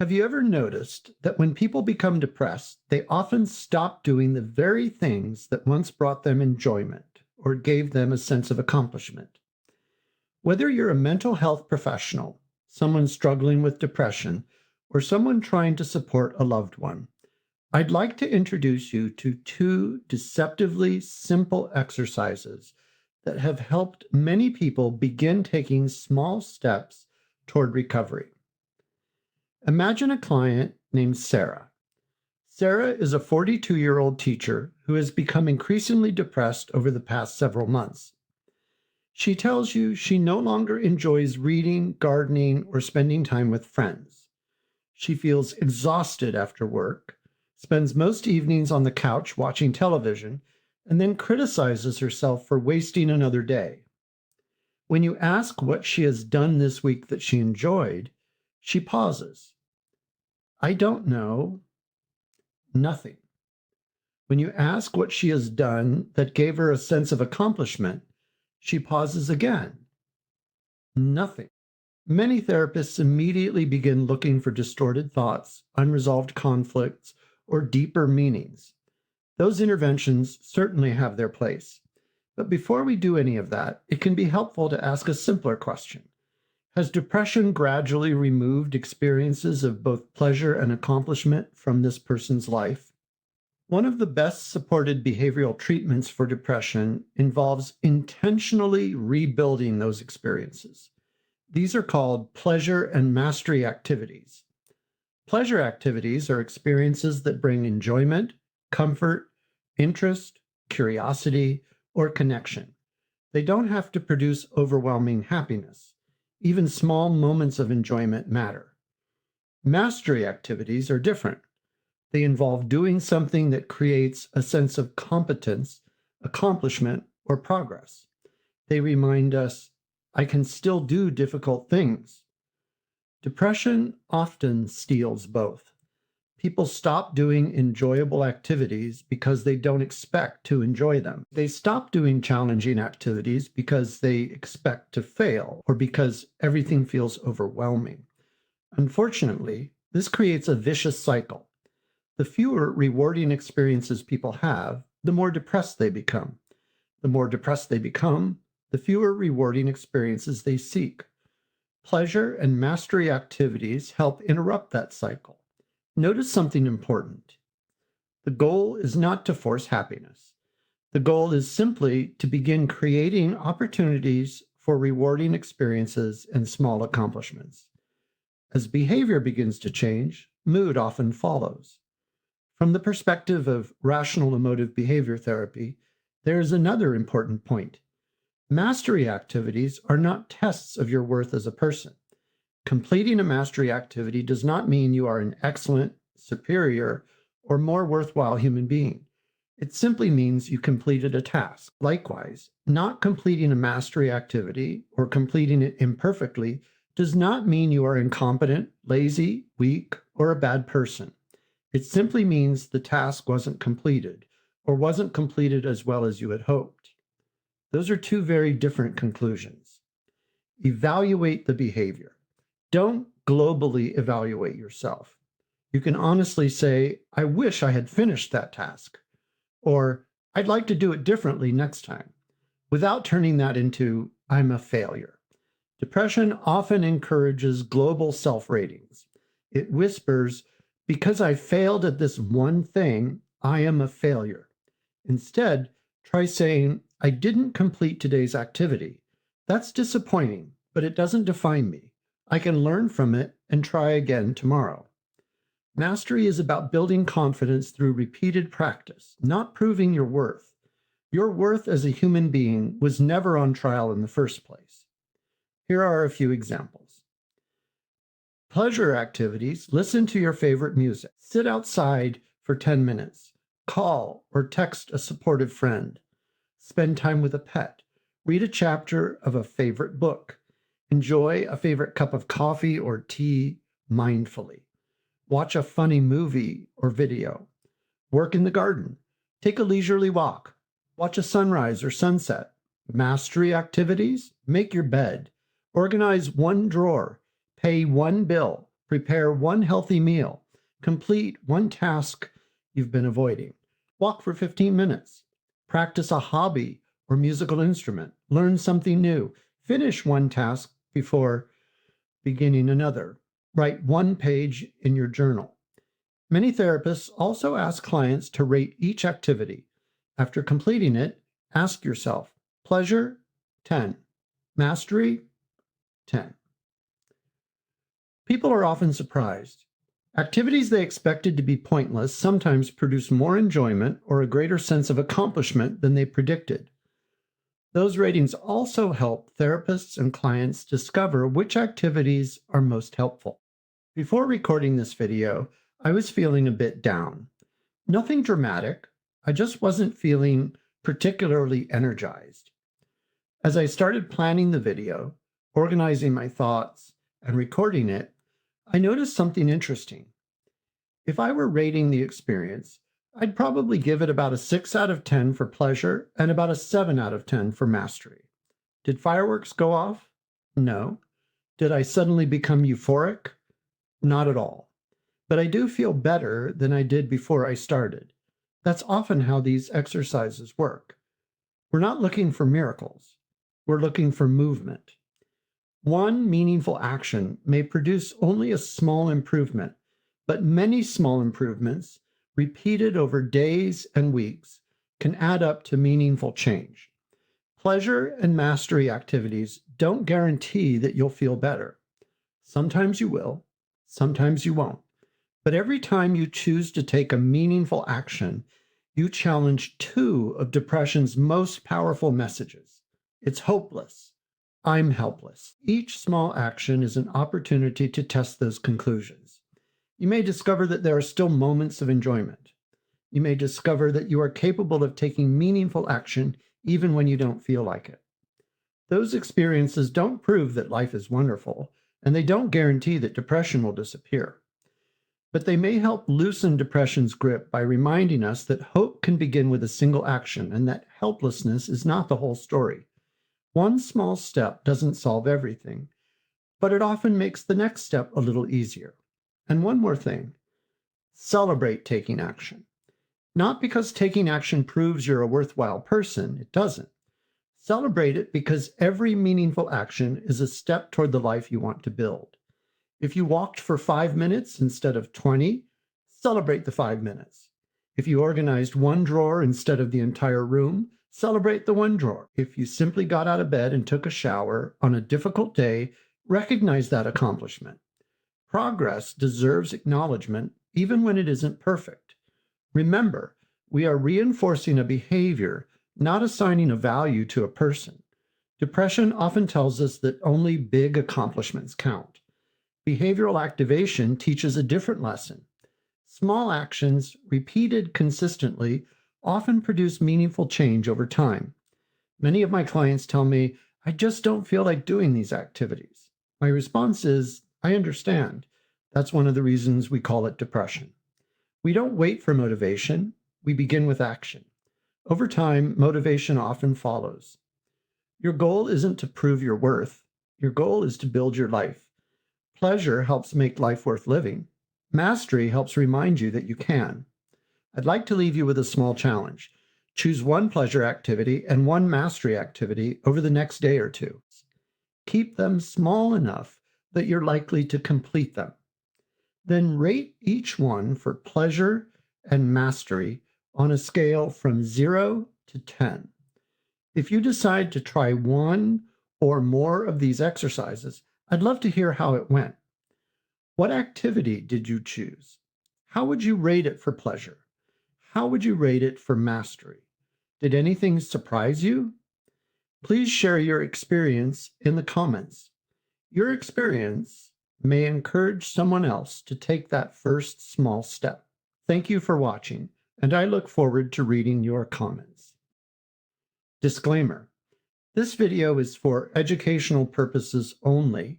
Have you ever noticed that when people become depressed, they often stop doing the very things that once brought them enjoyment or gave them a sense of accomplishment? Whether you're a mental health professional, someone struggling with depression, or someone trying to support a loved one, I'd like to introduce you to two deceptively simple exercises that have helped many people begin taking small steps toward recovery. Imagine a client named Sarah. Sarah is a 42-year-old teacher who has become increasingly depressed over the past several months. She tells you she no longer enjoys reading, gardening, or spending time with friends. She feels exhausted after work, spends most evenings on the couch watching television, and then criticizes herself for wasting another day. When you ask what she has done this week that she enjoyed, she pauses. I don't know. Nothing. When you ask what she has done that gave her a sense of accomplishment, she pauses again. Nothing. Many therapists immediately begin looking for distorted thoughts, unresolved conflicts, or deeper meanings. Those interventions certainly have their place. But before we do any of that, it can be helpful to ask a simpler question. Has depression gradually removed experiences of both pleasure and accomplishment from this person's life? One of the best supported behavioral treatments for depression involves intentionally rebuilding those experiences. These are called pleasure and mastery activities. Pleasure activities are experiences that bring enjoyment, comfort, interest, curiosity, or connection. They don't have to produce overwhelming happiness. Even small moments of enjoyment matter. Mastery activities are different. They involve doing something that creates a sense of competence, accomplishment, or progress. They remind us, I can still do difficult things. Depression often steals both. People stop doing enjoyable activities because they don't expect to enjoy them. They stop doing challenging activities because they expect to fail or because everything feels overwhelming. Unfortunately, this creates a vicious cycle. The fewer rewarding experiences people have, the more depressed they become. The more depressed they become, the fewer rewarding experiences they seek. Pleasure and mastery activities help interrupt that cycle. Notice something important. The goal is not to force happiness. The goal is simply to begin creating opportunities for rewarding experiences and small accomplishments. As behavior begins to change, mood often follows. From the perspective of rational emotive behavior therapy, there is another important point. Mastery activities are not tests of your worth as a person. Completing a mastery activity does not mean you are an excellent, superior, or more worthwhile human being. It simply means you completed a task. Likewise, not completing a mastery activity or completing it imperfectly does not mean you are incompetent, lazy, weak, or a bad person. It simply means the task wasn't completed or wasn't completed as well as you had hoped. Those are two very different conclusions. Evaluate the behavior. Don't globally evaluate yourself. You can honestly say, I wish I had finished that task, or I'd like to do it differently next time, without turning that into, I'm a failure. Depression often encourages global self-ratings. It whispers, because I failed at this one thing, I am a failure. Instead, try saying, I didn't complete today's activity. That's disappointing, but it doesn't define me. I can learn from it and try again tomorrow. Mastery is about building confidence through repeated practice, not proving your worth. Your worth as a human being was never on trial in the first place. Here are a few examples. Pleasure activities: listen to your favorite music, sit outside for 10 minutes, call or text a supportive friend, spend time with a pet, read a chapter of a favorite book, enjoy a favorite cup of coffee or tea mindfully, watch a funny movie or video, work in the garden, take a leisurely walk, watch a sunrise or sunset. Mastery activities: make your bed, organize one drawer, pay one bill, Prepare one healthy meal. Complete one task you've been avoiding. Walk for 15 minutes. Practice a hobby or musical instrument. Learn something new. Finish one task before beginning another. Write one page in your journal. Many therapists also ask clients to rate each activity. After completing it, ask yourself, pleasure, 10. Mastery, 10. People are often surprised. Activities they expected to be pointless sometimes produce more enjoyment or a greater sense of accomplishment than they predicted. Those ratings also help therapists and clients discover which activities are most helpful. Before recording this video, I was feeling a bit down. Nothing dramatic, I just wasn't feeling particularly energized. As I started planning the video, organizing my thoughts, and recording it, I noticed something interesting. If I were rating the experience, I'd probably give it about a 6 out of 10 for pleasure and about a 7 out of 10 for mastery. Did fireworks go off? No. Did I suddenly become euphoric? Not at all. But I do feel better than I did before I started. That's often how these exercises work. We're not looking for miracles. We're looking for movement. One meaningful action may produce only a small improvement, but many small improvements, repeated over days and weeks, can add up to meaningful change. Pleasure and mastery activities don't guarantee that you'll feel better. Sometimes you will, sometimes you won't. But every time you choose to take a meaningful action, you challenge two of depression's most powerful messages. It's hopeless. I'm helpless. Each small action is an opportunity to test those conclusions. You may discover that there are still moments of enjoyment. You may discover that you are capable of taking meaningful action even when you don't feel like it. Those experiences don't prove that life is wonderful, and they don't guarantee that depression will disappear. But they may help loosen depression's grip by reminding us that hope can begin with a single action and that helplessness is not the whole story. One small step doesn't solve everything, but it often makes the next step a little easier. And one more thing, celebrate taking action. Not because taking action proves you're a worthwhile person, it doesn't. Celebrate it because every meaningful action is a step toward the life you want to build. If you walked for 5 minutes instead of 20, celebrate the 5 minutes. If you organized one drawer instead of the entire room, celebrate the one drawer. If you simply got out of bed and took a shower on a difficult day, recognize that accomplishment. Progress deserves acknowledgement even when it isn't perfect. Remember, we are reinforcing a behavior, not assigning a value to a person. Depression often tells us that only big accomplishments count. Behavioral activation teaches a different lesson. Small actions, repeated consistently, often produce meaningful change over time. Many of my clients tell me, I just don't feel like doing these activities. My response is, I understand. That's one of the reasons we call it depression. We don't wait for motivation. We begin with action. Over time, motivation often follows. Your goal isn't to prove your worth. Your goal is to build your life. Pleasure helps make life worth living. Mastery helps remind you that you can. I'd like to leave you with a small challenge. Choose one pleasure activity and one mastery activity over the next day or two. Keep them small enough that you're likely to complete them. Then rate each one for pleasure and mastery on a scale from 0 to 10. If you decide to try one or more of these exercises, I'd love to hear how it went. What activity did you choose? How would you rate it for pleasure? How would you rate it for mastery? Did anything surprise you? Please share your experience in the comments. Your experience may encourage someone else to take that first small step. Thank you for watching, and I look forward to reading your comments. Disclaimer: this video is for educational purposes only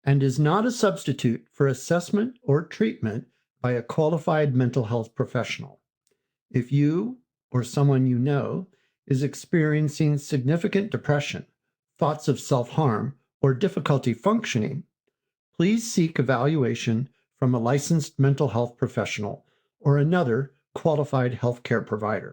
and is not a substitute for assessment or treatment by a qualified mental health professional. If you or someone you know is experiencing significant depression, thoughts of self-harm, or difficulty functioning, please seek evaluation from a licensed mental health professional or another qualified healthcare provider.